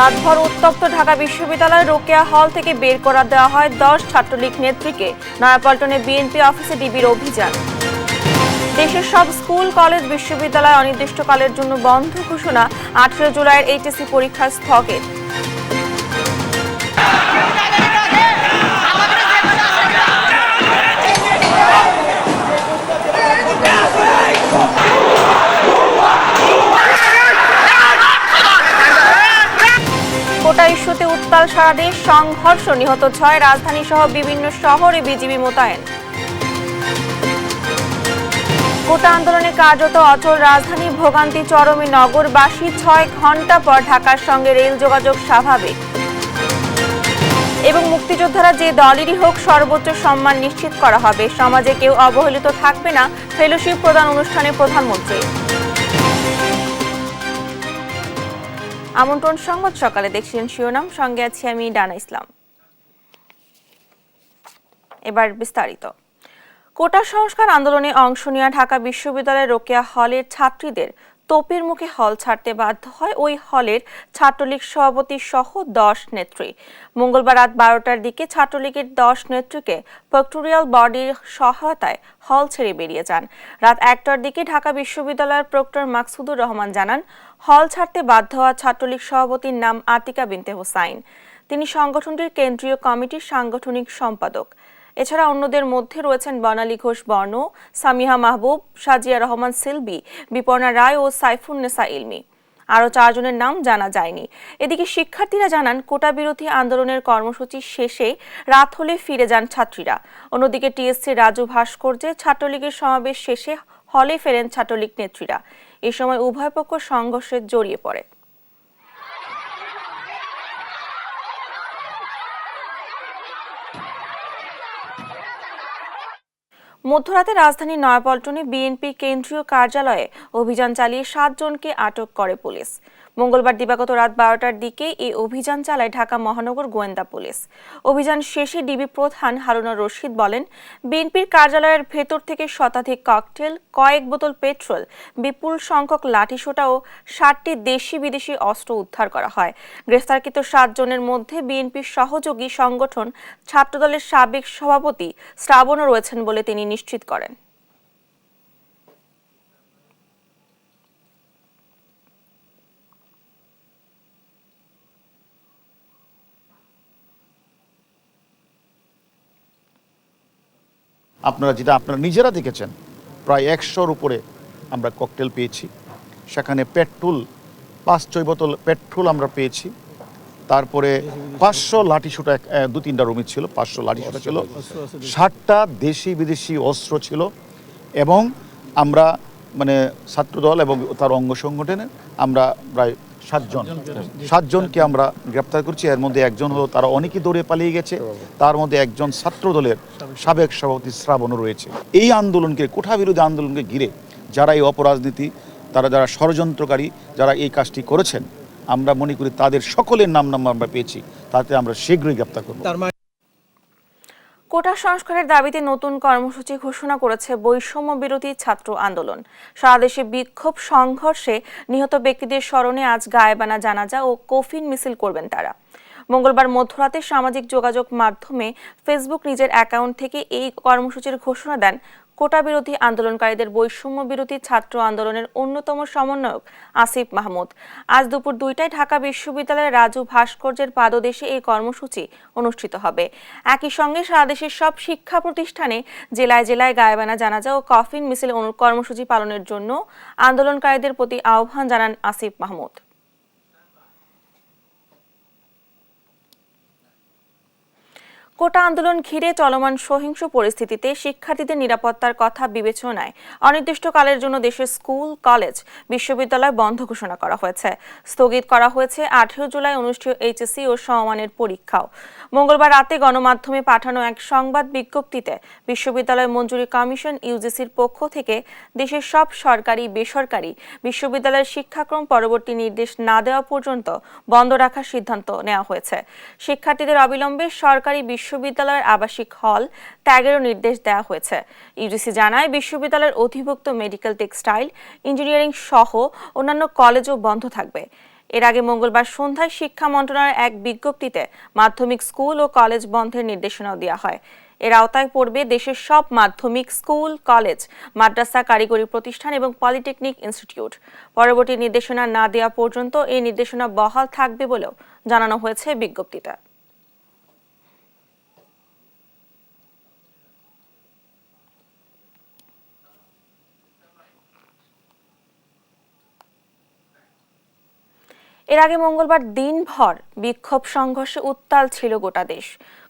রাতভর উত্তপ্ত ঢাকা বিশ্ববিদ্যালয় রোকেয়া হল থেকে বের করে দেওয়া হয় 10 ছাত্রলীগ নেত্রীকে। নয়াপল্টনে বিএনপি অফিসে ডিবির অভিযান। দেশের সব স্কুল কলেজ বিশ্ববিদ্যালয় অনির্দিষ্টকালের জন্য বন্ধ ঘোষণা। 18 জুলাইয়ের এইচএসসি পরীক্ষা স্থগিত। কোটা ইস্যুতে উত্তাল সারা দেশ, সংঘর্ষ, নিহত 6, রাজধানী সহ বিভিন্ন শহরে বিজিবি মোতায়েন। কোটা আন্দোলনে কার্যত অচল রাজধানী, ভোগান্তি চরমে নগরবাসী। 6 ঘন্টা পর ঢাকার সঙ্গে রেল যোগাযোগ স্বাভাবিক। এবং মুক্তিযোদ্ধারা যে দলেরই হোক সর্বোচ্চ সম্মান নিশ্চিত করা হবে, সমাজে কেউ অবহেলিত থাকবে না। ফেলোশিপ প্রদান অনুষ্ঠানে প্রধানমন্ত্রী। আমন্ত্রণ সংবাদ সকালে দেখছিলেন শিরোনাম, সঙ্গে আছি আমি ডানা ইসলাম। এবার বিস্তারিত। কোটা সংস্কার আন্দোলনে অংশ নেওয়া ঢাকা বিশ্ববিদ্যালয়ের রোকেয়া হলের ছাত্রীদের তোপের মুখে হল ছাড়তে বাধ্য হয় ওই হলের ছাত্রলীগ সভাপতি সহ 10 নেত্রী। মঙ্গলবার রাত 12টার দিকে ছাত্রলীগের 10 নেত্রীকে প্রক্টোরিয়াল বডির সহায়তায় হল ছেড়ে বেরিয়ে যান। রাত 1টার দিকে ঢাকা বিশ্ববিদ্যালয়ের প্রক্টর মাকসুদুর রহমান জানান, হল ছাড়তে বাধ্য হওয়া ছাত্রলীগ সভাপতির নাম আতিকা বিনতে হোসাইন। তিনি সংগঠনটির কেন্দ্রীয় কমিটির সাংগঠনিক সম্পাদক। এছাড়া অন্যদের মধ্যে রয়েছেন বর্ণালী ঘোষ বর্ণ, সামিহা মাহবুব, সাজিয়া রহমান সিলবি, বিপর্ণা রায় ও সাইফুন্নেসা ইলমি। আরও 4 জনের নাম জানা যায়নি। এদিকে শিক্ষার্থীরা জানান, কোটা বিরোধী আন্দোলনের কর্মসূচি শেষে রাত হলে ফিরে যান ছাত্রীরা। অন্যদিকে টিএসসি রাজু ভাস্কর্যে ছাত্রলীগের সমাবেশ শেষে হলে ফেরেন ছাত্রলীগ নেত্রীরা। এ সময় উভয় পক্ষ সংঘর্ষে জড়িয়ে পড়ে। মধ্যরাতে রাজধানীর নয়াপল্টনে বিএনপি কেন্দ্রীয় কার্যালয়ে অভিযান চালিয়ে 7 জনকে আটক করে পুলিশ। মঙ্গলবার দিবাগত রাত 12টার দিকে এই অভিযান চালায় ঢাকা মহানগর গোয়েন্দা পুলিশ। অভিযান শেষে ডিবি প্রধান হারুনুর রশিদ বলেন, বিএনপির কার্যালয়ের ভেতর থেকে শতাধিক ককটেল, কয়েক বোতল পেট্রোল, বিপুল সংখ্যক লাঠিসোঁটা ও 60টি দেশি বিদেশি অস্ত্র উদ্ধার করা হয়। গ্রেফতারকৃত 7 জনের মধ্যে বিএনপির সহযোগী সংগঠন ছাত্রদলের সাবেক সভাপতি শ্রাবণও রয়েছেন বলে তিনি নিশ্চিত করেন। আপনারা নিজেরা দেখেছেন, প্রায় 100-র উপরে আমরা ককটেল পেয়েছি। সেখানে পেট্রোল 5-6 বোতল পেট্রোল আমরা পেয়েছি। তারপরে 500 লাঠিসোঁটা, 2-3টা রুমে ছিল, 500 লাঠিসোঁটা ছিল, 60টা দেশি বিদেশি অস্ত্র ছিল। এবং আমরা ছাত্রদল এবং তার অঙ্গ সংগঠনে আমরা প্রায় 7 জনকে আমরা গ্রেপ্তার করছি। এর মধ্যে একজন হলো, তারা অনেকেই দৌড়ে পালিয়ে গেছে। তার মধ্যে একজন ছাত্রদলের সাবেক সভাপতি শ্রাবণও রয়েছে। এই আন্দোলনকে, কোটা বিরোধী আন্দোলনকে ঘিরে যারা এই অপরাজনীতি, যারা ষড়যন্ত্রকারী, যারা এই কাজটি করেছেন, আমরা মনে করি তাদের সকলের নাম আমরা পেয়েছি। তাতে আমরা শীঘ্রই গ্রেপ্তার করব। কোটা সংস্কারের দাবিতে নতুন কর্মসূচি ঘোষণা করেছে বৈষম্য বিরোধী ছাত্র আন্দোলন। সারা দেশে বিক্ষোভ, সংঘর্ষে নিহত ব্যক্তিদের স্মরণে আজ গায়েবানা জানাজা ও কফিন মিছিল করবেন তারা। মঙ্গলবার মধ্যরাতে সামাজিক যোগাযোগ মাধ্যমে ফেসবুক নিজের অ্যাকাউন্ট থেকে এই কর্মসূচির ঘোষণা দেন কোটা বিরোধী আন্দোলনকারীদের বৈষম্য বিরোধী ছাত্র আন্দোলনের অন্যতম সমন্বয়ক আসিফ মাহমুদ। আজ দুপুর 2টায় ঢাকা বিশ্ববিদ্যালয়ের রাজু ভাস্কর্যের পাদদেশে এই কর্মসূচি অনুষ্ঠিত হবে। একই সঙ্গে সারা দেশের সব শিক্ষা প্রতিষ্ঠানে জেলায় জেলায় গায়েবানা জানাজা ও কফিন মিছিল কর্মসূচি পালনের জন্য আন্দোলনকারীদের প্রতি আহ্বান জানান আসিফ মাহমুদ। কোটা আন্দোলন ঘিরে চলমান সহিংস পরিস্থিতিতে শিক্ষার্থীদের নিরাপত্তার কথা বিবেচনায় অনির্দিষ্টকালের জন্য দেশের স্কুল, কলেজ, বিশ্ববিদ্যালয় বন্ধ ঘোষণা করা হয়েছে। স্থগিত করা হয়েছে 18 জুলাই অনুষ্ঠেয় এইচএসসি ও সমমানের পরীক্ষাও। মঙ্গলবার রাতে গণমাধ্যমে পাঠানো এক সংবাদ বিজ্ঞপ্তিতে বিশ্ববিদ্যালয় মঞ্জুরি কমিশন ইউজিসির পক্ষ থেকে দেশের সব সরকারি, বেসরকারি বিশ্ববিদ্যালয়ের শিক্ষাক্রম পরবর্তী নির্দেশ না দেওয়া পর্যন্ত বন্ধ রাখার সিদ্ধান্ত নেওয়া হয়েছে। শিক্ষার্থীদের অবিলম্বে সরকারি বিশ্ববিদ্যালয়ের আবাসিক হল ত্যাগেরও নির্দেশ দেওয়া হয়েছে। ইউজিসি জানায়, বিশ্ববিদ্যালয়ের অধিভুক্ত মেডিকেল, টেক্সটাইল, ইঞ্জিনিয়ারিং সহ অন্যান্য কলেজও বন্ধ থাকবে। এর আগে মঙ্গলবার সন্ধ্যায় শিক্ষা মন্ত্রণালয়ের এক বিজ্ঞপ্তিতে মাধ্যমিক স্কুল ও কলেজ বন্ধের নির্দেশনাও দেওয়া হয়। এর আওতায় পড়বে দেশের সব মাধ্যমিক স্কুল, কলেজ, মাদ্রাসা, কারিগরি প্রতিষ্ঠান এবং পলিটেকনিক ইনস্টিটিউট। পরবর্তী নির্দেশনা না দেওয়া পর্যন্ত এই নির্দেশনা বহাল থাকবে বলেও জানানো হয়েছে বিজ্ঞপ্তিতে। এর আগে মঙ্গলবার দিনভর বিক্ষোভ সংঘর্ষে উত্তাল ছিল গোটা দেশ।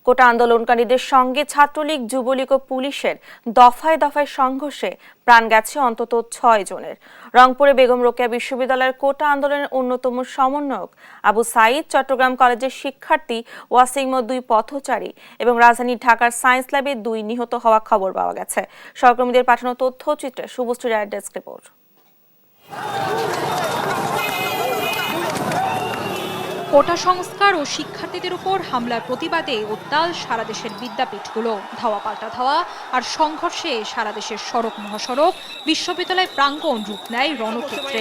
কোটা আন্দোলনকারীদের সঙ্গে ছাত্রলীগ, যুবলীগ ও পুলিশের দফায় দফায় সংঘর্ষে প্রাণ গেছে অন্তত 6 জনের। রংপুরে বেগম রোকেয়া বিশ্ববিদ্যালয়ের কোটা আন্দোলনের অন্যতম সমন্বয়ক আবু সাঈদ, চট্টগ্রাম কলেজের শিক্ষার্থী ওয়াসিম, 2 পথচারী এবং রাজধানী ঢাকার সায়েন্স ল্যাবে 2 নিহত হওয়া খবর পাওয়া গেছে। সহকর্মীদের পাঠানো তথ্যচিত্রে শুভশ্রী রায়ের ডেস্ক রিপোর্ট। কোটা সংস্কার ও শিক্ষার্থীদের উপর হামলার প্রতিবাদে উত্তাল সারা দেশের বিদ্যাপীঠগুলো। ধাওয়া পাল্টা ধাওয়া আর সংঘর্ষে সারা দেশের সড়ক মহাসড়ক, বিশ্ববিদ্যালয় প্রাঙ্গণ রূপ নেয় রণক্ষেত্রে।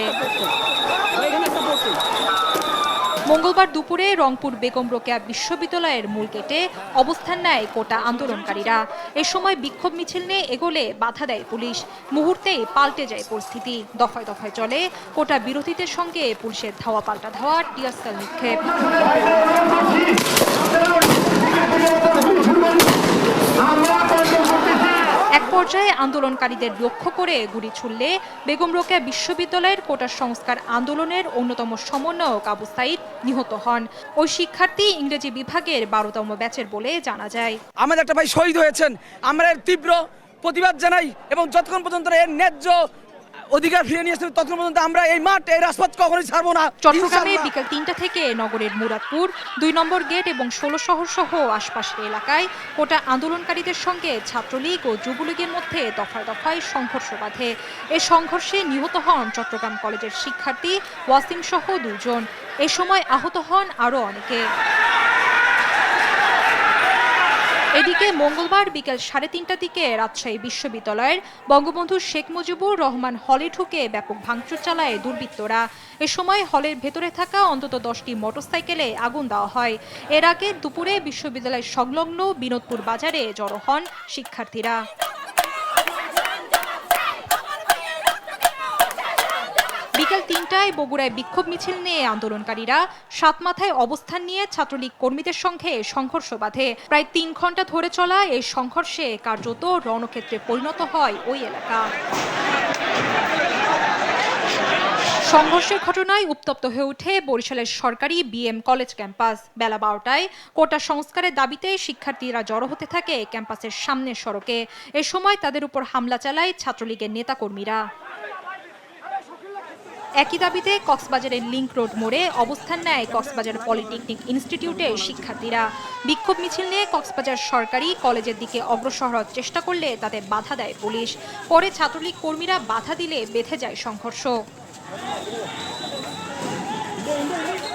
মঙ্গলবার দুপুরে রংপুর বেগম রোকেয়া বিশ্ববিদ্যালয়ের মূল গেটে অবস্থান নেয় কোটা আন্দোলনকারীরা। এ সময় বিক্ষোভ মিছিল নিয়ে এগোলে বাধা দেয় পুলিশ। মুহূর্তেই পাল্টে যায় পরিস্থিতি। দফায় দফায় চলে কোটা বিরোধীদের সঙ্গে পুলিশের ধাওয়া পাল্টা ধাওয়া, টিয়ারশেল নিক্ষেপ। এক পর্যায়ে আন্দোলনকারীদের লক্ষ্য করে গুলি ছুড়লে বেগম রোকেয়া বিশ্ববিদ্যালয়ের কোটা সংস্কার আন্দোলনের অন্যতম সমন্বয়ক আবু সাঈদ নিহত হন। ওই শিক্ষার্থী ইংরেজি বিভাগের 12তম ব্যাচের বলে জানা যায়। আমাদের একটা ভাই শহীদ হয়েছেন, আমরা এর তীব্র প্রতিবাদ জানাই এবং যতক্ষণ পর্যন্ত এর ন্যায্য অধিকার ফিরে নিয়ে আসবে ততক্ষণ পর্যন্ত আমরা এই মাঠ, এই রাজপথ কখনোই ছাড়বো না। চট্টগ্রামে বিকেল 3টা থেকে নগরের মুরাদপুর, 2 নম্বর গেট এবং 16 শহর সহ আশপাশের এলাকায় কোটা আন্দোলনকারীদের সঙ্গে ছাত্রলীগ ও যুবলীগের মধ্যে দফায় দফায় সংঘর্ষ বাধে। এ সংঘর্ষে নিহত হন চট্টগ্রাম কলেজের শিক্ষার্থী ওয়াসিম সহ 2 জন। এ সময় আহত হন আরও অনেকে। এদিকে মঙ্গলবার বিকেল 3:30টার দিকে রাজশাহী বিশ্ববিদ্যালয়ের বঙ্গবন্ধু শেখ মুজিবুর রহমান হলে ঢুকে ব্যাপক ভাঙচুর চালায় দুর্বৃত্তরা। এ সময় হলের ভেতরে থাকা অন্তত 10টি মোটরসাইকেলে আগুন দেওয়া হয়। এর আগে দুপুরে বিশ্ববিদ্যালয় সংলগ্ন বিনোদপুর বাজারে জড়ো হন শিক্ষার্থীরা। বিকেল 3টায় বগুড়ায় বিক্ষোভ মিছিল নিয়ে আন্দোলনকারীরা সাতমাথায় অবস্থান নিয়ে ছাত্রলীগ কর্মীদের সঙ্গে সংঘর্ষ বাধে। প্রায় 3 ঘন্টা ধরে চলা এই সংঘর্ষে কার্যত রণক্ষেত্রে পরিণত হয় ওই এলাকা। সংঘর্ষের ঘটনায় উত্তপ্ত হয়ে ওঠে বরিশালের সরকারি বিএম কলেজ ক্যাম্পাস। বেলা 12টায় কোটা সংস্কারের দাবিতে শিক্ষার্থীরা জড়ো হতে থাকে ক্যাম্পাসের সামনের সড়কে। এ সময় তাদের উপর হামলা চালায় ছাত্রলীগের নেতাকর্মীরা। একই দাবিতে কক্সবাজারের লিংক রোড মোড়ে অবস্থান নেয় কক্সবাজার পলিটেকনিক ইনস্টিটিউটের শিক্ষার্থীরা। বিক্ষোভ মিছিল নিয়ে কক্সবাজার সরকারি কলেজের দিকে অগ্রসর হওয়ার চেষ্টা করলে তাদের বাধা দেয় পুলিশ। পরে ছাত্রলীগ কর্মীরা বাধা দিলে বেঁধে যায় সংঘর্ষ।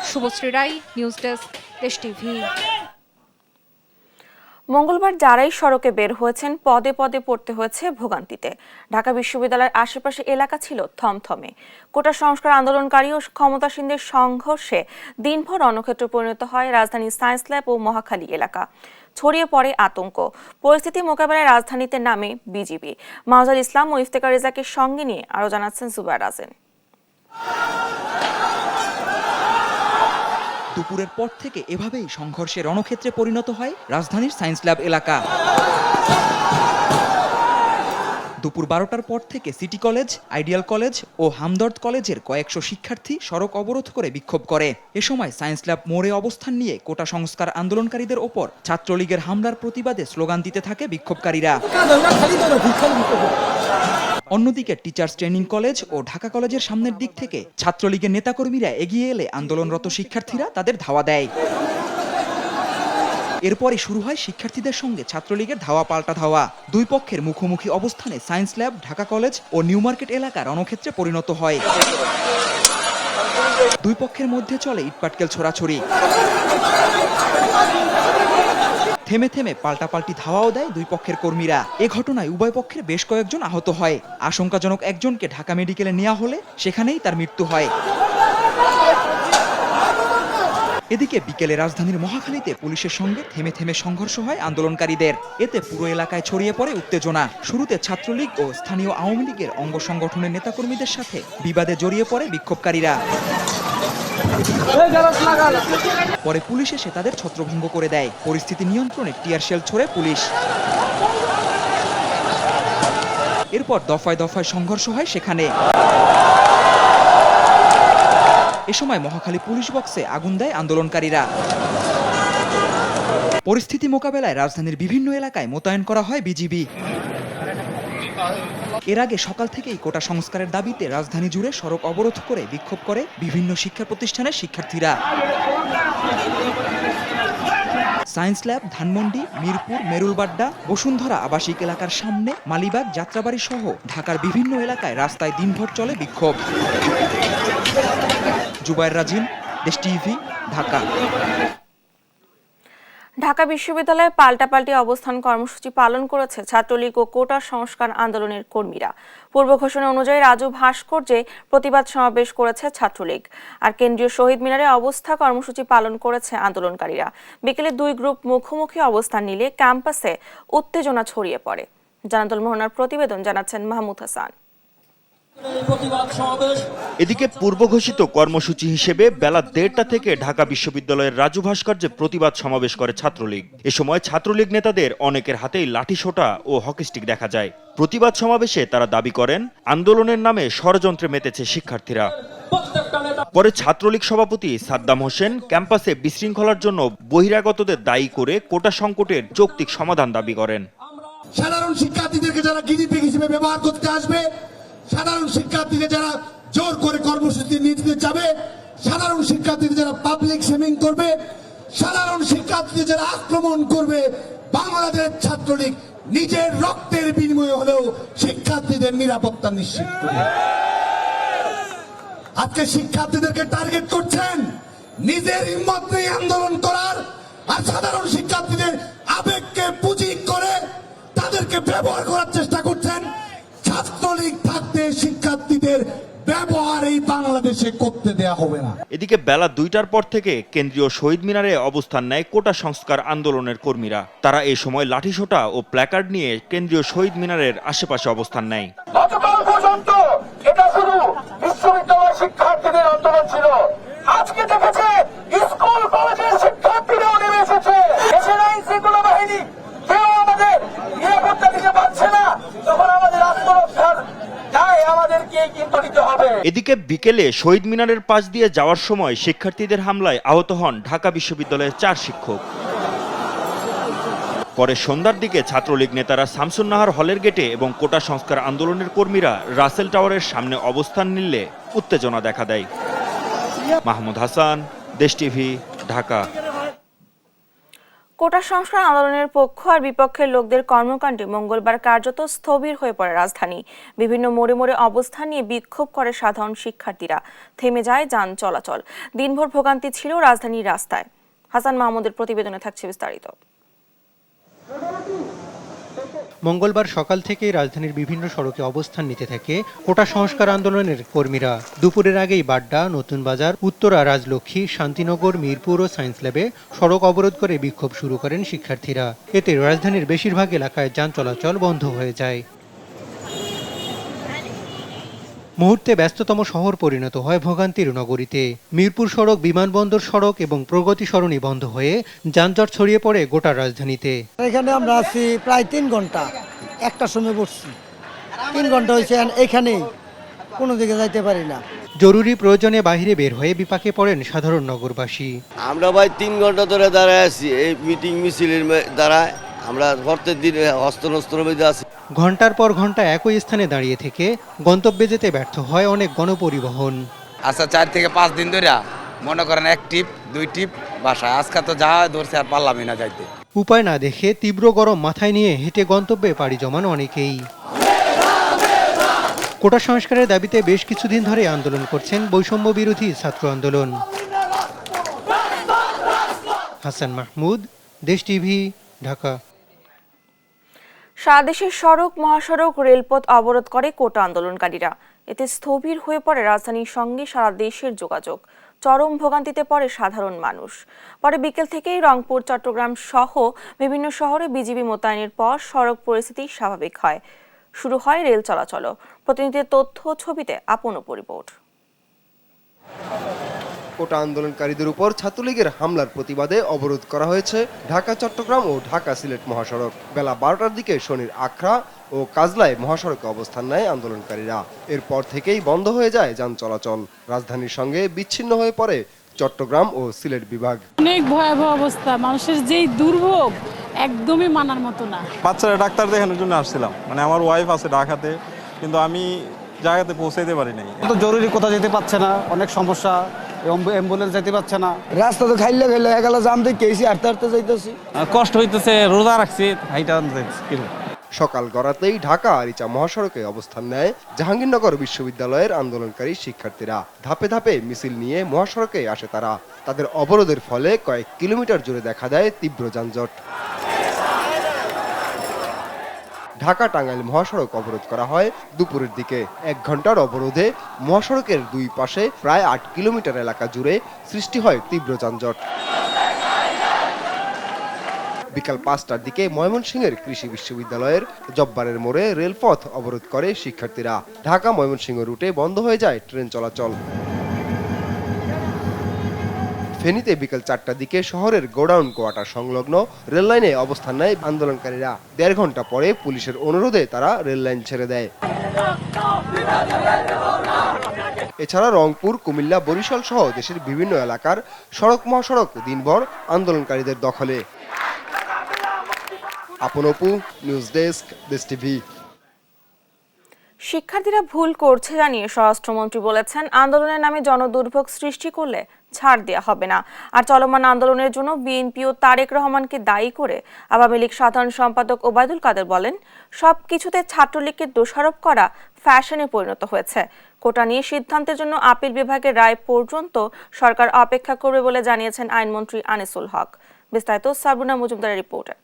শুভশ্রী রায়, নিউজ ডেস্ক, দেশ টিভি। মঙ্গলবার যারাই সড়কে বের হয়েছেন পদে পদে পড়তে হয়েছে ভোগান্তিতে। ঢাকা বিশ্ববিদ্যালয়ের আশেপাশে এলাকা ছিল থমথমে। কোটা সংস্কার আন্দোলনকারী ও ক্ষমতাসীনদের সংঘর্ষে দিনভর রণক্ষেত্রে পরিণত হয় রাজধানীর সায়েন্স ল্যাব ও মহাখালী এলাকা। ছড়িয়ে পড়ে আতঙ্ক। পরিস্থিতি মোকাবেলায় রাজধানীতে নামে বিজিবি। মাহজাল ইসলাম ও ইফতেখার রেজাকে সঙ্গে নিয়ে আরও জানাচ্ছেন জুবায়ের রাজেন। দুপুরের পর থেকে এভাবেই সংঘর্ষের রণক্ষেত্রে পরিণত হয় রাজধানীর সায়েন্স ল্যাব এলাকা। দুপুর 12টার পর থেকে সিটি কলেজ, আইডিয়াল কলেজ ও হামদর্দ কলেজের কয়েকশো শিক্ষার্থী সড়ক অবরোধ করে বিক্ষোভ করে। এ সময় সায়েন্স ল্যাব মোড়ে অবস্থান নিয়ে কোটা সংস্কার আন্দোলনকারীদের ওপর ছাত্রলীগের হামলার প্রতিবাদে স্লোগান দিতে থাকে বিক্ষোভকারীরা। অন্যদিকে টিচার্স ট্রেনিং কলেজ ও ঢাকা কলেজের সামনের দিক থেকে ছাত্রলীগের নেতাকর্মীরা এগিয়ে এলে আন্দোলনরত শিক্ষার্থীরা তাদের ধাওয়া দেয়। এরপরই শুরু হয় শিক্ষার্থীদের সঙ্গে ছাত্রলীগের ধাওয়া পাল্টা ধাওয়া। দুই পক্ষের মুখোমুখি অবস্থানে সায়েন্স ল্যাব, ঢাকা কলেজ ও নিউ মার্কেট এলাকা রণক্ষেত্রে পরিণত হয়। দুই পক্ষের মধ্যে চলে ইটপাটকেল ছোড়াছড়ি। থেমে থেমে পাল্টাপাল্টি ধাওয়াও দেয় দুই পক্ষের কর্মীরা। এ ঘটনায় উভয় পক্ষের বেশ কয়েকজন আহত হয়। আশঙ্কাজনক একজনকে ঢাকা মেডিকেলে নেওয়া হলে সেখানেই তার মৃত্যু হয়। এদিকে বিকেলে রাজধানীর মহাখালীতে পুলিশের সঙ্গে থেমে থেমে সংঘর্ষ হয় আন্দোলনকারীদের। এতে পুরো এলাকায় ছড়িয়ে পড়ে উত্তেজনা। শুরুতে ছাত্রলীগ ও স্থানীয় আওয়ামী লীগের অঙ্গ সংগঠনের নেতাকর্মীদের সাথে বিবাদে জড়িয়ে পড়ে বিক্ষোভকারীরা। পরে পুলিশ এসে তাদের ছত্রভঙ্গ করে দেয়। পরিস্থিতি নিয়ন্ত্রণে টিয়ার শেল ছোড়ে পুলিশ। এরপর দফায় দফায় সংঘর্ষ হয় সেখানে। এ সময় মহাখালী পুলিশ বক্সে আগুন দেয় আন্দোলনকারীরা। পরিস্থিতি মোকাবেলায় রাজধানীর বিভিন্ন এলাকায় মোতায়েন করা হয় বিজিবি। এর আগে সকাল থেকেই কোটা সংস্কারের দাবিতে রাজধানী জুড়ে সড়ক অবরোধ করে বিক্ষোভ করে বিভিন্ন শিক্ষা প্রতিষ্ঠানের শিক্ষার্থীরা। সায়েন্স ল্যাব, ধানমন্ডি, মিরপুর, মেরুলবাড্ডা, বসুন্ধরা আবাসিক এলাকার সামনে, মালিবাগ, যাত্রাবাড়ি সহ ঢাকার বিভিন্ন এলাকায় রাস্তায় দিনভর চলে বিক্ষোভ। জুবায়ের রাজিন, দেশ টিভি, ঢাকা। ঢাকা বিশ্ববিদ্যালয়ে পাল্টাপাল্টি অবস্থান কর্মসূচি পালন করেছে ছাত্রলীগ ও কোটা সংস্কার আন্দোলনের কর্মীরা। পূর্ব ঘোষণা অনুযায়ী রাজু ভাস্কর্যে প্রতিবাদ সমাবেশ করেছে ছাত্রলীগ। আর কেন্দ্রীয় শহীদ মিনারে অবস্থা কর্মসূচি পালন করেছে আন্দোলনকারীরা। বিকেলে দুই গ্রুপ মুখোমুখি অবস্থান নিলে ক্যাম্পাসে উত্তেজনা ছড়িয়ে পড়ে। জানাতুল মোহনার প্রতিবেদন জানাচ্ছেন মাহমুদ হাসান। এদিকে পূর্ব ঘোষিত কর্মসূচি হিসেবে বেলা 1:30টা থেকে ঢাকা বিশ্ববিদ্যালয়ের রাজু ভাস্কর্যে প্রতিবাদ সমাবেশ করে ছাত্রলীগ। এ সময় ছাত্রলীগ নেতাদের অনেকের হাতেই লাঠিসোঁটা ও হকিস্টিক দেখা যায়। প্রতিবাদ সমাবেশে তারা দাবি করেন আন্দোলনের নামে ষড়যন্ত্রে মেতেছে শিক্ষার্থীরা। পরে ছাত্রলীগ সভাপতি সাদ্দাম হোসেন ক্যাম্পাসে বিশৃঙ্খলার জন্য বহিরাগতদের দায়ী করে কোটা সংকটের যৌক্তিক সমাধান দাবি করেন। সাধারণ শিক্ষার্থীদেরকে যারা গিনিপিগ হিসেবে ব্যবহার করতে আসবে, সাধারণ শিক্ষার্থীদের যারা জোর করে কর্মসূচি নিতে যাবে, সাধারণ শিক্ষার্থীদের যারা পাবলিক শেমিং করবে, সাধারণ শিক্ষার্থীদের যারা আক্রমণ করবে, বাংলাদেশ ছাত্রলীগ নিজের রক্তের বিনিময়ে হলেও শিক্ষার্থীদের নিরাপত্তা নিশ্চিত করবে। আজকে শিক্ষার্থীদেরকে টার্গেট করছেন নিজের হিম্মত নিয়ে আন্দোলন করার, আর সাধারণ শিক্ষার্থীদের আবেগকে পুঁজি করে তাদেরকে ব্যবহার করার চেষ্টা করছেন। ছাত্রলীগ থাকতে শিক্ষার্থীদের ব্যবহার এই বাংলাদেশে করতে দেয়া হবে না। এদিকে বেলা 2টার পর থেকে কেন্দ্রীয় শহীদ মিনারে অবস্থান নেয় কোটা সংস্কার আন্দোলনের কর্মীরা। তারা এই সময় লাঠিসোঁটা ও প্ল্যাকার্ড নিয়ে কেন্দ্রীয় শহীদ মিনারের আশেপাশে অবস্থান নেয়। গতকাল পর্যন্ত এটা শুধু বিশ্ববিদ্যালয় শিক্ষার্থীদের আন্দোলন ছিল, আজকে দেখেছে স্কুল কলেজের শিক্ষার্থীরাও নেমে এসেছে। দেশের আইন শৃঙ্খলা বাহিনী কেউ আমাদের নিরাপত্তা দিতে পারছে না, তখন আমাদের আত্মরক্ষার দায় আমাদেরকে কিন্তু নিতে হবে। এদিকে বিকেলে শহীদ মিনারের পাশ দিয়ে যাওয়ার সময় শিক্ষার্থীদের হামলায় আহত হন ঢাকা বিশ্ববিদ্যালয়ের 4 শিক্ষক। পরে সন্ধ্যার দিকে ছাত্রলীগ নেতারা শামসুন্নাহার হলের গেটে এবং কোটা সংস্কার আন্দোলনের কর্মীরা রাসেল টাওয়ারের সামনে অবস্থান নিলে উত্তেজনা দেখা দেয়। মাহমুদ হাসান, দেশ টিভি, ঢাকা। কোটা সংস্কার আন্দোলনের পক্ষ আর বিপক্ষের লোকদের কর্মকাণ্ডে মঙ্গলবার কার্যত স্থবির হয়ে পড়ে রাজধানী। বিভিন্ন মোড়ে মোড়ে অবস্থান নিয়ে বিক্ষোভ করে সাধারণ শিক্ষার্থীরা। থেমে যায় যান চলাচল। দিনভর ভোগান্তি ছিল রাজধানীর রাস্তায়। হাসান মাহমুদের প্রতিবেদনে থাকছে বিস্তারিত। মঙ্গলবার সকাল থেকেই রাজধানীর বিভিন্ন সড়কে অবস্থান নিতে থাকে কোটা সংস্কার আন্দোলনের কর্মীরা। দুপুরের আগেই বাড্ডা, নতুন বাজার, উত্তরা, রাজলক্ষ্মী, শান্তিনগর, মিরপুর ও সায়েন্স ল্যাবে সড়ক অবরোধ করে বিক্ষোভ শুরু করেন শিক্ষার্থীরা। এতে রাজধানীর বেশিরভাগ এলাকায় যান চলাচল বন্ধ হয়ে যায়। মুহূর্তে ব্যস্ততম শহর পরিণত হয় ভোগান্তির নগরীতে। মিরপুর সড়ক, বিমানবন্দর সড়ক এবং প্রগতি সরণি বন্ধ হয়ে যানজট ছড়িয়ে পড়ে গোটা রাজধানীতে। এখানে আমরা আছি প্রায় 3 ঘন্টা, একটা সময় বসছি, 3 ঘন্টা হয়েছে এখানেই, কোনো দিকে যাইতে পারি না। জরুরি প্রয়োজনে বাইরে বের হয়ে বিপাকে পড়েন সাধারণ নগরবাসী। আমরা ভাই 3 ঘন্টা ধরে দাঁড়ায় আছি এই মিটিং মিছিলের দ্বারা। আমরা প্রত্যেক দিন হস্তনস্ত্র মধ্যে আছি। ঘন্টার পর ঘন্টা একই স্থানে দাঁড়িয়ে থেকে গন্তব্যে যেতে ব্যর্থ হয় অনেক গণপরিবহন। আচ্ছা 4 থেকে 5 দিন ধরে মনে করেন 1 টিপ 2 টিপ বাসায়, আজকে তো যা ধরছে আর পারলামই না যাইতে। উপায় না দেখে তীব্র গরম মাথায় নিয়ে হেঁটে গন্তব্যে পাড়ি জমান অনেকেই। কোটা সংস্কারের দাবিতে বেশ কিছুদিন ধরে আন্দোলন করছেন বৈষম্য বিরোধী ছাত্র আন্দোলন। হাসান মাহমুদ, দেশ টিভি, ঢাকা। সারা দেশের সড়ক, মহাসড়ক, রেলপথ অবরোধ করে কোটা আন্দোলনকারীরা। এতে স্থবির হয়ে পড়ে রাজধানীর সঙ্গে সারা দেশের যোগাযোগ। চরম ভোগান্তিতে পড়ে সাধারণ মানুষ। পরে বিকেল থেকেই রংপুর, চট্টগ্রাম সহ বিভিন্ন শহরে বিজিবি মোতায়েনের পর সড়ক পরিস্থিতি স্বাভাবিক হয়। শুরু হয় রেল চলাচলও। প্রতিনিধিদের তথ্য ছবিতে আপন রিপোর্ট। কোটা আন্দোলনকারীদের উপর ছাত্রলীগের হামলার প্রতিবাদে অবরোধ করা হয়েছে ঢাকা, চট্টগ্রাম ও ঢাকা সিলেট মহাসড়ক। বেলা 12টার দিকে শনির আখড়া ও কাজলায় মহাসড়কে অবস্থান নেয় আন্দোলনকারীরা। এরপর থেকেই বন্ধ হয়ে যায় যান চলাচল। রাজধানীর সঙ্গে বিচ্ছিন্ন হয়ে পড়ে চট্টগ্রাম ও সিলেট বিভাগ। অনেক ভয়াবহ অবস্থা, মানুষের যেই দুর্ভোগ একদমই মানার মতো না। বাচ্চারা ডাক্তার দেখানোর জন্য আসছিলাম, মানে আমার ওয়াইফ আছে ঢাকাতে, কিন্তু আমি জায়গাতে পৌঁছাইতে পারি নাই। তো জরুরি কোথাও যেতে পারছে না, অনেক সমস্যা, অ্যাম্বুলেন্স যেতে পারছে না। রাস্তা তো খাইলে এগালা জাম দেখেছি, হাঁটতে হাঁটতে যাইতেছি, কষ্ট হইতেছে, রোজা রাখছি, হাইটা সকাল গড়াতেই ঢাকা আরিচা মহাসড়কে অবস্থান নেয় জাহাঙ্গীরনগর বিশ্ববিদ্যালয়ের আন্দোলনকারী শিক্ষার্থীরা। ধাপে ধাপে মিছিল নিয়ে মহাসড়কে আসে তারা। তাদের অবরোধের ফলে কয়েক কিলোমিটার জুড়ে দেখা দেয় তীব্র যানজট। ঢাকা টাঙ্গাইল মহাসড়ক অবরোধ করা হয় দুপুরের দিকে। 1 ঘন্টার অবরোধে মহাসড়কের দুই পাশে প্রায় 8 কিলোমিটার এলাকা জুড়ে সৃষ্টি হয় তীব্র যানজট। বিকাল 5টার দিকে ময়মনসিংহের কৃষি বিশ্ববিদ্যালয়ের জব্বারের মোড়ে রেলপথ অবরোধ করে শিক্ষার্থীরা। ঢাকা ময়মনসিংহ রুটে বন্ধ হয়ে যায় ট্রেন চলাচল। ফেনীতে বিকেল 4টার দিকে শহরের গোডাউন কোয়ার্টার সংলগ্ন রেললাইনে অবস্থান নেয় আন্দোলনকারীরা। 1.5 ঘন্টা পরে পুলিশের অনুরোধে তারা রেললাইন ছেড়ে দেয়। এছাড়া রংপুর, কুমিল্লা, বরিশাল সহ দেশের বিভিন্ন এলাকার সড়ক মহাসড়ক দিনভর আন্দোলনকারীদের দখলে। আপন অপু, নিউজ ডেস্ক, দেশ টিভি। শিক্ষার্থীরা ভুল করছে জানিয়ে স্বরাষ্ট্রমন্ত্রী বলেছেন, আন্দোলনের নামে জনদুর্ভোগ সৃষ্টি করলে ছাড় দেওয়া হবে না। আর চলমান আন্দোলনের জন্য বিএনপি ও তারেক রহমানকে দায়ী করে আওয়ামী লীগ সাধারণ সম্পাদক ওবায়দুল কাদের বলেন, সবকিছুতে ছাত্রলীগকে দোষারোপ করা ফ্যাশনে পরিণত হয়েছে। কোটা নিয়ে সিদ্ধান্তের জন্য আপিল বিভাগের রায় পর্যন্ত সরকার অপেক্ষা করবে বলে জানিয়েছেন আইনমন্ত্রী আনিসুল হক। বিস্তারিত সাবরুনা মজুমদারের রিপোর্টে।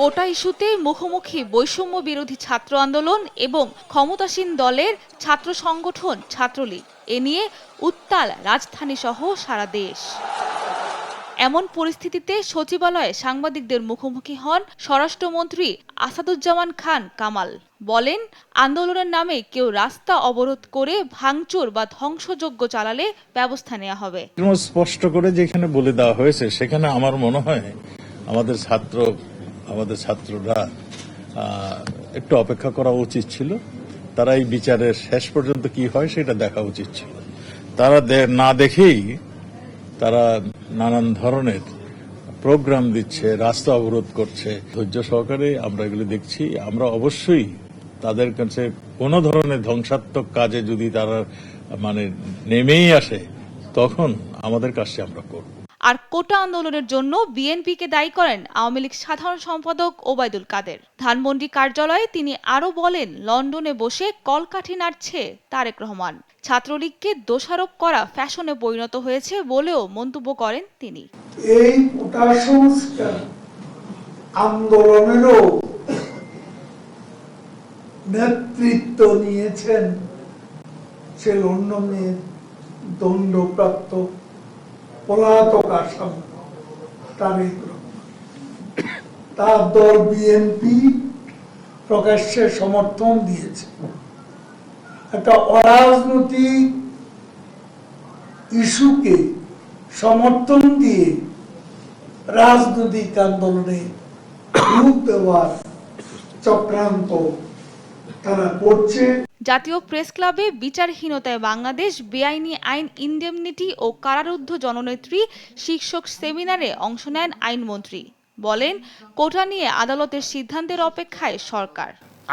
কোটা ইস্যুতে মুখোমুখি বৈষম্য বিরোধী ছাত্র আন্দোলন এবং ক্ষমতাসীন দলের ছাত্র সংগঠন ছাত্রলীগ। এ নিয়ে উত্তাল রাজধানী সহ সারা দেশ। এমন পরিস্থিতিতে সচিবালয়ে সাংবাদিকদের মুখোমুখি হন স্বরাষ্ট্রমন্ত্রী আসাদুজ্জামান খান কামাল। বলেন, আন্দোলনের নামে কেউ রাস্তা অবরোধ করে ভাঙচুর বা ধ্বংসযজ্ঞ চালালে ব্যবস্থা নেওয়া হবে। স্পষ্ট করে যেখানে বলে দেওয়া হয়েছে, সেখানে আমার মনে হয় আমাদের ছাত্ররা একটু অপেক্ষা করা উচিত ছিল। তারা এই বিচারের শেষ পর্যন্ত কি হয় সেটা দেখা উচিত ছিল। তারা না দেখেই তারা নানান ধরনের প্রোগ্রাম দিচ্ছে, রাস্তা অবরোধ করছে। ধৈর্য সহকারে আমরা এগুলো দেখছি। আমরা অবশ্যই তাদের কাছে কোনো ধরনের ধ্বংসাত্মক কাজে যদি তারা নেমেই আসে, তখন আমাদের কাজটি আমরা করব। আর কোটা আন্দোলনের জন্য বিএনপিকে দায়ী করেন আওয়ামী লীগ সাধারণ সম্পাদক ওবায়দুল কাদের। ধানমন্ডি কার্যালয়ে তিনি আরো বলেন, লন্ডনে বসে কলকাঠি নাড়ছে তারেক রহমান। ছাত্রলীগকে দোষারোপ করা ফ্যাশনে পরিণত হয়েছে বলেও মন্তব্য করেন তিনি। এই কোটা সংস্কার আন্দোলনেরও নেতৃত্ব নিয়েছেন সে লন্ডনে দণ্ডপ্রাপ্ত পলাতক আসামি তারেক রহমান। তার দল বিএনপি প্রকাশ্যে সমর্থন দিয়েছে। একটা অরাজনৈতিক ইস্যুকে সমর্থন দিয়ে রাজনৈতিক আন্দোলনে রূপ দেওয়ার চক্রান্ত তারা করছে। জাতীয় প্রেস ক্লাবে বিচারহীনতায় বাংলাদেশ, বেআইনি আইন, ইনডেমনিটি ও কারারুদ্ধ জননেত্রী শীর্ষক সেমিনারে অংশ নেন আইনমন্ত্রী। বলেন, কোটা নিয়ে আদালতের সিদ্ধান্তের অপেক্ষায় সরকার।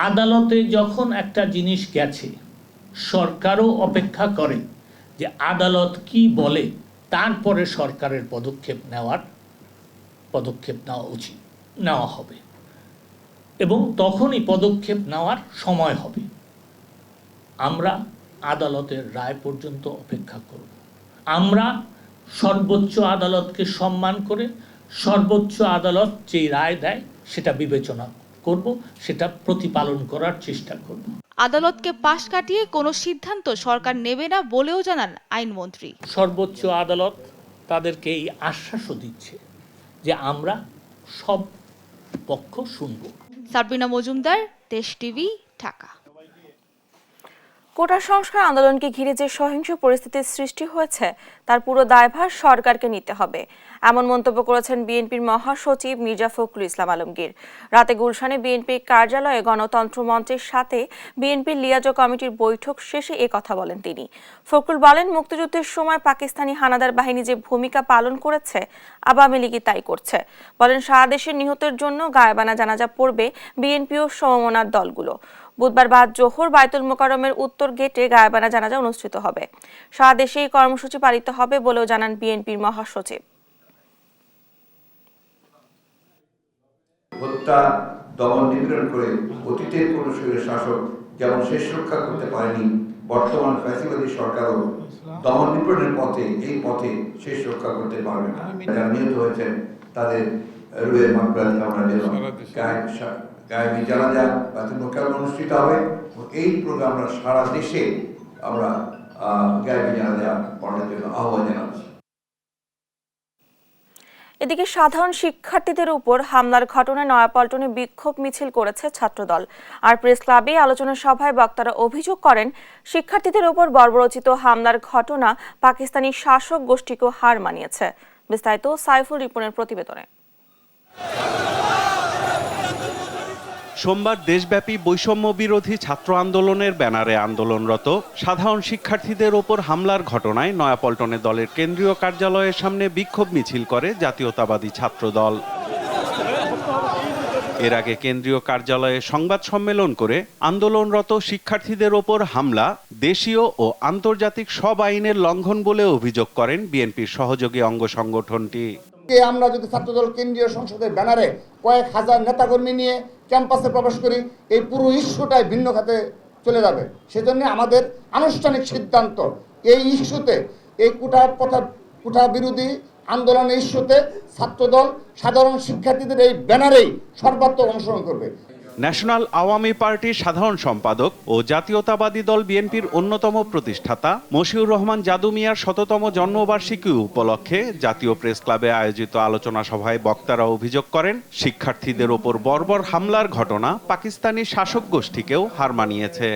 আদালতে যখন একটা জিনিস গেছে, সরকারও অপেক্ষা করে যে আদালত কি বলে, তারপরে সরকারের পদক্ষেপ নেওয়া উচিত, নেওয়া হবে, এবং তখনই পদক্ষেপ নেওয়ার সময় হবে। আমরা আদালতের রায় পর্যন্ত অপেক্ষা করব। আমরা সর্বোচ্চ আদালতকে সম্মান করে সর্বোচ্চ আদালত যেই রায় দেয় সেটা বিবেচনা করব, সেটা প্রতিপালন করার চেষ্টা করব। আদালতকে পাশ কাটিয়ে কোনো সিদ্ধান্ত সরকার নেবে না বলেও জানান আইনমন্ত্রী। সর্বোচ্চ আদালত তাদেরকে এই আশ্বাসও দিচ্ছে যে আমরা সব পক্ষ শুনব। সাবরিনা মজুমদার, দেশ টিভি, ঢাকা। কোটা সংস্কার আন্দোলনকে ঘিরে যে সহিংস পরিস্থিতির সৃষ্টি হয়েছে তার পুরো দায়ভার সরকারকে নিতে হবে, এমন মন্তব্য করেছেন বিএনপির মহাসচিব মির্জা ফখরুল ইসলাম আলমগীর। রাতে গুলশানে বিএনপির কার্যালয়ে গণতন্ত্র মঞ্চের সাথে বিএনপির লিয়াজো কমিটির বৈঠক শেষে এ কথা বলেন তিনি। ফখরুল বলেন, মুক্তিযুদ্ধের সময় পাকিস্তানি হানাদার বাহিনী যে ভূমিকা পালন করেছে আওয়ামী লীগই তাই করছে। বলেন, সারা দেশের নিহতের জন্য গায়েবানা জানাজা পড়বে বিএনপি ও সমমনার দলগুলো। বুধবার বাদ জোহর বায়তুল মোকাররমের উত্তর গেটে গায়েবানা জানাজা অনুষ্ঠিত হবে। সারা দেশে এই কর্মসূচি পালিত হবে বলেও জানান বিএনপির মহাসচিব। হত্যা, দমন নিপীড়ন করে অতীতের কোন স্বৈর শাসক যেমন শেষ রক্ষা করতে পারেনি, বর্তমান ফ্যাসিবাদী সরকারও দমন নিপীড়নের পথে এই পথে শেষ রক্ষা করতে পারবে না। যারা নিহত হয়েছেন তাদের রুহের মাগফিরাত কামনা করলাম। গায়েবী জানাজা বায়তুল মোকাররমে অনুষ্ঠিত হবে। এই প্রোগ্রামটা সারা দেশে আমরা গায়েবী জানাজা পড়ার জন্য আহ্বান জানাচ্ছি। এদিকে সাধারণ শিক্ষার্থীদের উপর হামলার ঘটনায় নয়াপল্টনে বিক্ষোভ মিছিল করেছে ছাত্রদল। আর প্রেস ক্লাবে আলোচনা সভায় বক্তারা অভিযোগ করেন, শিক্ষার্থীদের উপর বর্বরোচিত হামলার ঘটনা পাকিস্তানি শাসক গোষ্ঠীকেও হার মানিয়েছে। বিস্তারিত সাইফুল রিপনের প্রতিবেদনে। সোমবার দেশব্যাপী বৈষম্য বিরোধী ছাত্র আন্দোলনের ব্যানারে আন্দোলনরত সাধারণ শিক্ষার্থীদের ওপর হামলার ঘটনায় নয়াপল্টনে দলের কেন্দ্রীয় কার্যালয়ের সামনে বিক্ষোভ মিছিল করে জাতীয়তাবাদী ছাত্রদল। এর আগে কেন্দ্রীয় কার্যালয়ে সংবাদ সম্মেলন করে আন্দোলনরত শিক্ষার্থীদের ওপর হামলা দেশীয় ও আন্তর্জাতিক সব আইনের লঙ্ঘন বলে অভিযোগ করেন বিএনপির সহযোগী অঙ্গ সংগঠনটি। আমরা যদি ছাত্রদল কেন্দ্রীয় সংসদের ব্যানারে কয়েক হাজার নেতাকর্মী নিয়ে ক্যাম্পাসে প্রবেশ করি, এই পুরো ইস্যুটাই ভিন্ন খাতে চলে যাবে। সেজন্য আমাদের আনুষ্ঠানিক সিদ্ধান্ত, এই ইস্যুতে, এই কুঠা বিরোধী আন্দোলনের ইস্যুতে ছাত্রদল সাধারণ শিক্ষার্থীদের এই ব্যানারেই সর্বাত্মক অংশগ্রহণ করবে। ন্যাশনাল আওয়ামী পার্টির সাধারণ সম্পাদক ও জাতীয়তাবাদী দল বিএনপির অন্যতম প্রতিষ্ঠাতা মশিউর রহমান জাদু মিয়ার ১০০তম জন্মবার্ষিকী উপলক্ষে জাতীয় প্রেস ক্লাবে আয়োজিত আলোচনা সভায় বক্তারা অভিযোগ করেন, শিক্ষার্থীদের ওপর বর্বর হামলার ঘটনা পাকিস্তানি শাসক গোষ্ঠীকেও হার মানিয়েছে।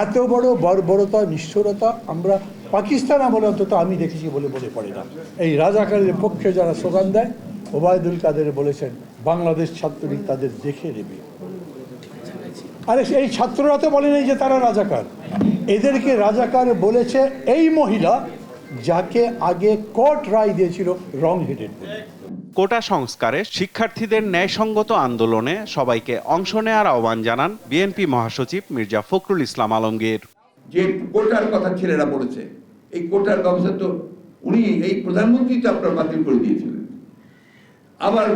এত বড় বর্বরতা, নিষ্ঠুরতা আমরা পাকিস্তান আমলে অন্তত আমি দেখেছি বলে মনে পড়ে না। এই রাজাকারের পক্ষে যারা স্লোগান দেয়, ওবায়দুল কাদের বলেছেন বাংলাদেশ ছাত্রলীগ তাদের দেখে নেবে। আরে এই ছাত্ররা তো বলেনি যে তারা রাজাকার, এদেরকে রাজাকার বলেছে এই মহিলা যাকে আগে কোর্ট রায় দিয়েছিল রং হেডেড বলে। কোটা সংস্কারে শিক্ষার্থীদের ন্যায়সঙ্গত আন্দোলনে সবাইকে অংশ নেওয়ার আহ্বান জানান বিএনপি মহাসচিব মির্জা ফখরুল ইসলাম আলমগীর। যে কোটার কথা ছেলেরা বলেছে, এই কোটার ব্যবস্থা তো উনি এই প্রধানমন্ত্রী তো আপনার বাতিল করে দিয়েছিলেন। আবার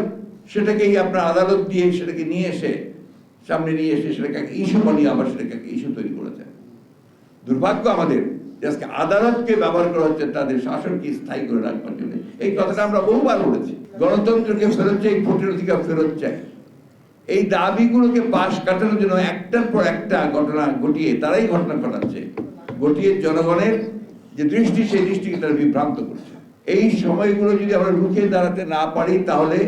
সেটাকে আপনার আদালত দিয়ে সেটাকে নিয়ে এসে সামনে নিয়ে এসে সেটাকে ইস্যু বানিয়ে আবার সেটাকে ইস্যু তৈরি করেছেন। দুর্ভাগ্য আমাদের যে আজকে আদালতকে ব্যবহার করা হচ্ছে তাদের শাসনকে স্থায়ী করে রাখবার জন্য। এই কথাটা আমরা বহুবার বলেছি, গণতন্ত্রকে ফেরত চাই, ভোটের অধিকার ফেরত চাই। এই দাবিগুলোকে পাশ কাটানোর জন্য একটার পর একটা ঘটনা ঘটিয়ে তারাই ঘটনা ঘটাচ্ছে, ঘটিয়ে জনগণের যে দৃষ্টি সেই দৃষ্টিকে তারা বিভ্রান্ত করছে। এই সময়গুলো যদি আমরা রুখে দাঁড়াতে না পারি তাহলে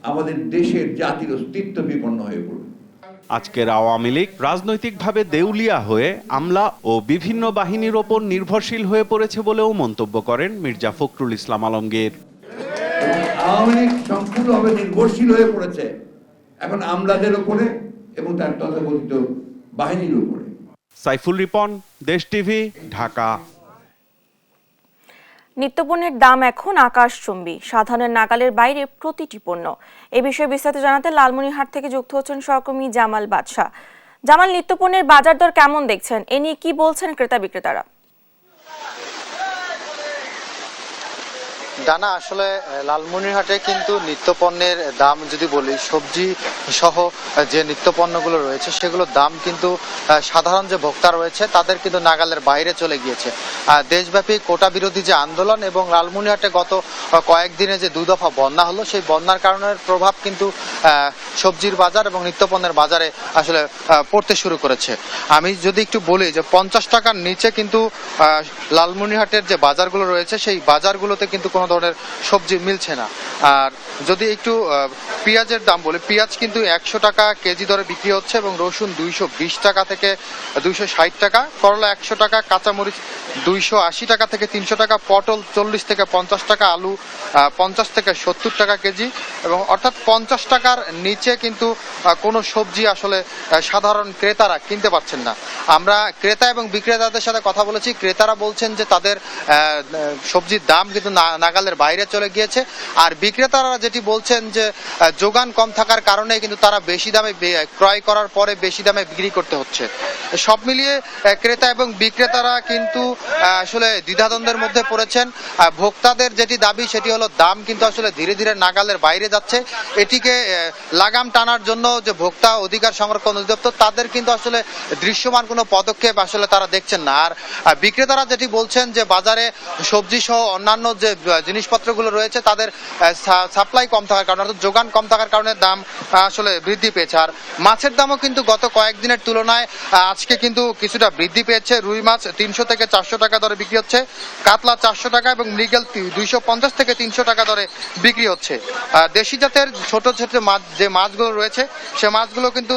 আমাদের দেশের জাতির অস্তিত্ব বিপন্ন হয়ে পড়বে। আজকের আওয়ামী লীগ রাজনৈতিকভাবে দেউলিয়া হয়ে আমলা ও বিভিন্ন বাহিনীর ওপর নির্ভরশীল হয়ে পড়েছে বলেও মন্তব্য করেন মির্জা ফখরুল ইসলাম আলমগীর। আওয়ামী লীগ সম্পূর্ণভাবে নির্ভরশীল হয়ে পড়েছে এখন আমলাদের উপরে এবং তার তথাকথিত বাহিনীর উপরে। সাইফুল রিপন, দেশ টিভি, ঢাকা। নিত্যপণ্যের দাম এখন আকাশচুম্বী, সাধারণের নাগালের বাইরে প্রতিটি পণ্য। এ বিষয়ে বিস্তারিত জানাতে লালমনিরহাট থেকে যুক্ত হচ্ছেন সহকর্মী জামাল বাদশা। জামাল, নিত্যপণ্যের বাজার দর কেমন দেখছেন, এ নিয়ে কি বলছেন ক্রেতা বিক্রেতারা? ডানা, আসলে লালমনিরহাটে কিন্তু নিত্যপণ্যের দাম যদি বলি, সবজি সহ যে নিত্যপণ্যগুলো রয়েছে সেগুলোর দাম কিন্তু সাধারণ যে ভোক্তা রয়েছে তাদের কিন্তু নাগালের বাইরে চলে গিয়েছে। দেশব্যাপী কোটা বিরোধী যে আন্দোলন এবং লালমনিরহাটে গত কয়েকদিনে যে 2 দফা বন্যা হলো, সেই বন্যার কারণের প্রভাব কিন্তু সবজির বাজার এবং নিত্যপণ্যের বাজারে আসলে পড়তে শুরু করেছে। আমি যদি একটু বলি যে 50 টাকার নিচে কিন্তু লালমনিরহাটের যে বাজারগুলো রয়েছে সেই বাজারগুলোতে কিন্তু কোনো ধরনের সবজি মিলছে না। আর যদি একটু পেঁয়াজের দাম বলি, পেঁয়াজ কিন্তু 100 টাকা কেজি দরে বিক্রি হচ্ছে এবং রসুন 220 টাকা থেকে 260 টাকা, করলা 100 টাকা, কাঁচামরিচ 280 টাকা থেকে 300 টাকা, পটল 40 থেকে 50 টাকা, আলু 50 থেকে 70 টাকা কেজি, এবং অর্থাৎ 50 টাকার নিচে কিন্তু কোনো সবজি আসলে সাধারণ ক্রেতারা কিনতে পারছেন না। আমরা ক্রেতা এবং বিক্রেতাদের সাথে কথা বলেছি, ক্রেতারা বলছেন যে তাদের সবজির দাম কিন্তু নাগালের বাইরে চলে গিয়েছে, আর বিক্রেতারা যেটি বলছেন যে যোগান কম থাকার কারণে কিন্তু তারা বেশি দামে ক্রয় করার পরে বেশি দামে বিক্রি করতে হচ্ছে। সব মিলিয়ে ক্রেতা এবং বিক্রেতারা কিন্তু আসলে দ্বিধাদ্বন্দ্বের মধ্যে পড়েছেন। ভোক্তাদের যেটি দাবি সেটি হলো দাম কিন্তু আসলে ধীরে ধীরে নাগালের বাইরে যাচ্ছে। এটিকে লাগাম টানার জন্য যে ভোক্তা অধিকার সংরক্ষণ অধিদপ্তর, তাদের কিন্তু আসলে দৃশ্যমান কোনো পদক্ষেপ আসলে তারা দেখছেন না। আর বিক্রেতারা যেটি বলছেন যে বাজারে সবজি সহ অন্যান্য যে জিনিসপত্রগুলো রয়েছে তাদের সাপ্লাই কম থাকার কারণে, অর্থাৎ যোগান কম থাকার কারণে দাম আসলে বৃদ্ধি পেয়েছে। আর মাছের দামও কিন্তু গত কয়েকদিনের তুলনায় আজকে কিন্তু কিছুটা বৃদ্ধি পেয়েছে। রুই মাছ 300 থেকে 400 টাকা দরে বিক্রি হচ্ছে, কাতলা 400 টাকা এবং মৃগেল 250 থেকে 300 টাকা দরে বিক্রি হচ্ছে। দেশি জাতের ছোট ছোট মাছ যে মাছগুলো রয়েছে সে মাছগুলো কিন্তু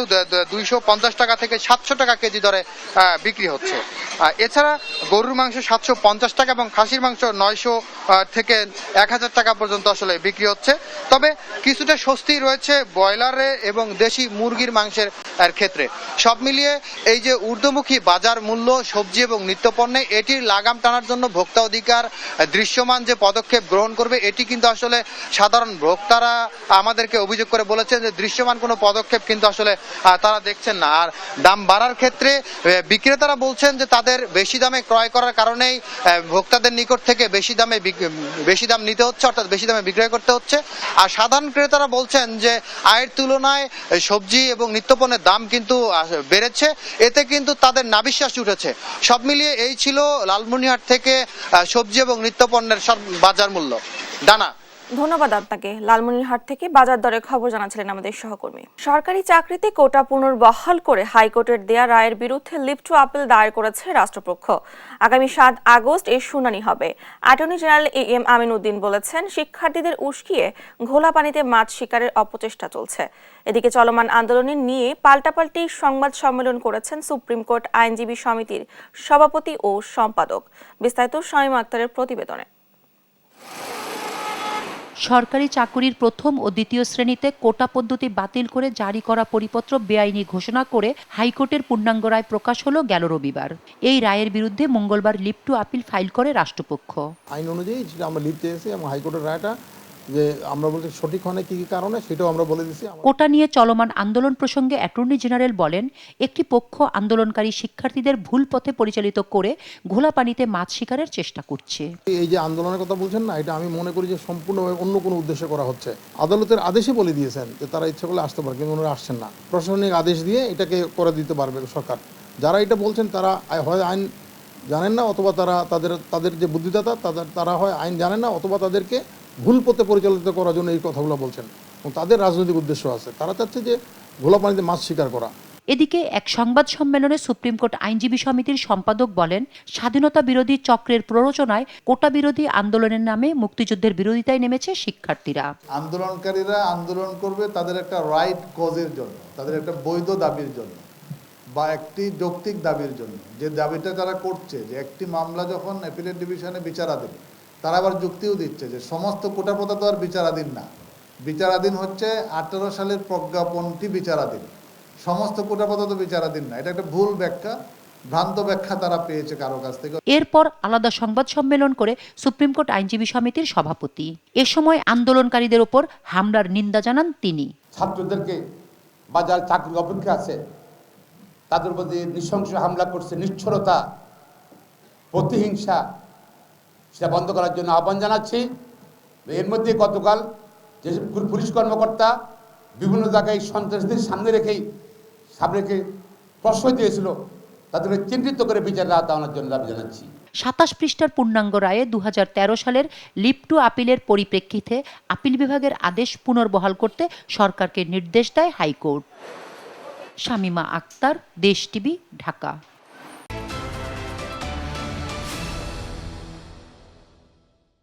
250 টাকা থেকে 700 টাকা কেজি দরে বিক্রি হচ্ছে। এছাড়া গরুর মাংস 750 টাকা এবং খাসির মাংস 900 থেকে 1000 টাকা পর্যন্ত আসলে বিক্রি হচ্ছে। তবে কিছুটা স্বস্তি রয়েছে ব্রয়লারে এবং দেশি মুরগির মাংসের ক্ষেত্রে। সব মিলিয়ে এই যে ঊর্ধ্বমুখী বাজার মূল্য সবজি এবং নিত্যপণ্যে, এটির লাগাম টানার জন্য ভোক্তা অধিকার দৃশ্যমান যে পদক্ষেপ গ্রহণ করবে, এটি কিন্তু আসলে সাধারণ ভোক্তারা আমাদেরকে অভিযোগ করে বলেছেন যে দৃশ্যমান কোনো পদক্ষেপ কিন্তু আসলে তারা দেখছেন না। আর দাম বাড়ার ক্ষেত্রে বিক্রেতারা বলছেন যে তাদের বেশি দামে ক্রয় করার কারণেই ভোক্তাদের নিকট থেকে বেশি দাম নিতে হচ্ছে, অর্থাৎ বেশি দামে বিক্রয় করতে হচ্ছে। আর সাধারণ ক্রেতারা বলছেন যে আয়ের তুলনায় সবজি এবং নিত্যপণ্যের দাম কিন্তু বেড়েছে, এতে কিন্তু তাদের নাভিশ্বাস উঠেছে। সব মিলিয়ে এই ছিল লালমনিরহাট থেকে সবজি এবং নিত্যপণ্যের বাজার মূল্য। ডানা, ধন্যবাদ আপনাকে। লালমনিরহাট থেকে বাজার দরের খবর জানাচ্ছিলেন আমাদের সহকর্মী। সরকারি চাকরিতে কোটা পুনর্বহাল করে হাইকোর্টের দেয়া রায়ের বিরুদ্ধে লিভ টু আপিল দায়ের করেছে রাষ্ট্রপক্ষ। আগামী 7 আগস্ট এর শুনানি হবে। Attorney general AM Amin Uddin বলেছেন, শিক্ষার্থীদের উস্কিয়ে ঘোলা পানিতে মাছ শিকারের অপচেষ্টা চলছে। এদিকে চলমান আন্দোলন নিয়ে পাল্টাপাল্টি সংবাদ সম্মেলন করেছেন সুপ্রিম কোর্ট আইনজীবী সমিতির সভাপতি ও সম্পাদক। বিস্তারিত শামীম আক্তারের প্রতিবেদনে। সরকারি চাকুরির প্রথম ও দ্বিতীয় শ্রেণীতে কোটা পদ্ধতি বাতিল করে জারি করা পরিপত্র বেআইনি ঘোষণা করে হাইকোর্টের পূর্ণাঙ্গ রায় প্রকাশ হলো গেল রবিবার। এই রায়ের বিরুদ্ধে মঙ্গলবার লিভ টু আপিল ফাইল করে রাষ্ট্রপক্ষ। আইন অনুযায়ী আমরা লিভ চেয়েছি এবং হাইকোর্টের রায়টা যে আমরা বলতে সঠিক হয় না কি কারণে সেটাও আমরা বলে দিচ্ছি। কোটা নিয়ে চলমান আন্দোলন প্রসঙ্গে অ্যাটর্নি জেনারেল বলেন, একটি পক্ষ আন্দোলনকারী শিক্ষার্থীদের ভুল পথে পরিচালিত করে ঘোলা পানিতে মাছ শিকারের চেষ্টা করছে। এই যে আন্দোলনের কথা বলছেন না, এটা আমি মনে করি যে সম্পূর্ণভাবে অন্য কোনো উদ্দেশ্যে করা হচ্ছে। আদালতের আদেশে বলে দিয়েছেন যে তারা ইচ্ছা করলে আসতে পারে, কিন্তু ওনারা আসছেন না। প্রশাসনিক আদেশ দিয়ে এটাকে করে দিতে পারবে সরকার। যারা এটা বলছেন তারা হয় আইন জানেন না, অথবা তাদের যে বুদ্ধিদাতা তারা হয় আইন জানেন না, অথবা তাদেরকে ভুল পথে পরিচালিত করার জন্য এই কথাগুলো বলছেন এবং তাদের রাজনৈতিক উদ্দেশ্য আছে। তারা চাচ্ছে যে ঘোলা পানিতে মাছ শিকার করা। এদিকে এক সংবাদ সম্মেলনে সুপ্রিম কোর্ট আইনজীবী সমিতির সম্পাদক বলেন, স্বাধীনতা বিরোধী চক্রের প্ররোচনায় কোটা বিরোধী আন্দোলনের নামে মুক্তিযুদ্ধের বিরোধিতায় নেমেছে শিক্ষার্থীরা। আন্দোলনকারীরা আন্দোলন করবে তাদের একটা রাইট কজের জন্য, তাদের একটা বৈধ দাবির জন্য বা একটি যৌক্তিক দাবির জন্য। যে দাবিটা তারা করছে যে একটি মামলা যখন অ্যাপিলেট ডিভিশনে বিচারাধীন, তারা আবার যুক্তিও দিচ্ছে যে সমস্ত কোটা প্রথা তো আর বিচারাধীন না, বিচারাধীন হচ্ছে 18 সালের প্রজ্ঞাপনটি বিচারাধীন, সমস্ত কোটা প্রথা তো বিচারাধীন না। এটা একটা ভুল ব্যাখ্যা, ভ্রান্ত ব্যাখ্যা তারা পেয়েছে কারো কাছ থেকে। এরপর আলাদা সংবাদ সম্মেলন করে সুপ্রিম কোর্ট আইনজীবী সমিতির সভাপতি। এ সময় আন্দোলনকারীদের ওপর হামলার নিন্দা জানান তিনি। ছাত্রদেরকে বাজার চাকরি অপেক্ষা আছে, তাদের প্রতি নৃশংস হামলা করছে, নিষ্ঠুরতা, প্রতিহিংসা, সেটা বন্ধ করার জন্য আহ্বান জানাচ্ছি এর মধ্যে গতকাল যেসব পুলিশ কর্মকর্তা বিভিন্ন জায়গায় সন্ত্রাসীদের সামনে রেখে প্রশ্রয় দিয়েছিল, তাদেরকে চিহ্নিত করে বিচারের আওতায় আনার জন্য দাবি জানাচ্ছি। 27 পৃষ্ঠার পূর্ণাঙ্গ রায়ে 2013 সালের লিভ টু আপিলের পরিপ্রেক্ষিতে আপিল বিভাগের আদেশ পুনর্বহাল করতে সরকারকে নির্দেশ দেয় হাইকোর্ট। শামীমা আক্তার, দেশ টিভি, ঢাকা।